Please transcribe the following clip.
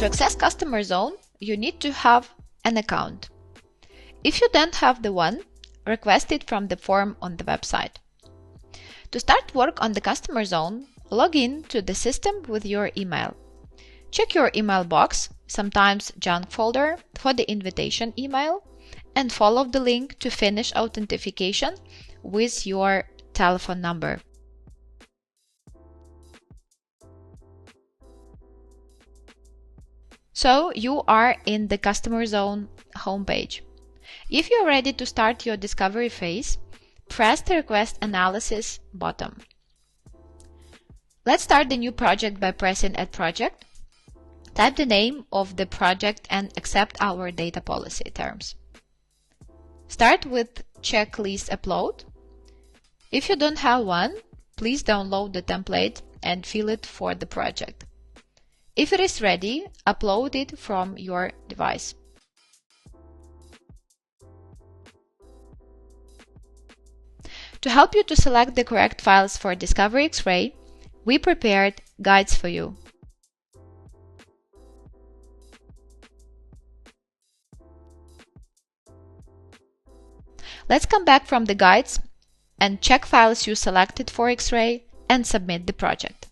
To access Customer Zone, you need to have an account. If you don't have the one, request it from the form on the website. To start work on the Customer Zone, log in to the system with your email. Check your email box, sometimes junk folder, for the invitation email, and follow the link to finish authentication with your telephone number. So you are in the Customer Zone homepage. If you're ready to start your discovery phase, press the Request Analysis button. Let's start the new project by pressing Add Project. Type the name of the project and accept our data policy terms. Start with Checklist Upload. If you don't have one, please download the template and fill it for the project. If it is ready, upload it from your device. To help you to select the correct files for Discovery X-ray, we prepared guides for you. Let's come back from the guides and check files you selected for X-ray and submit the project.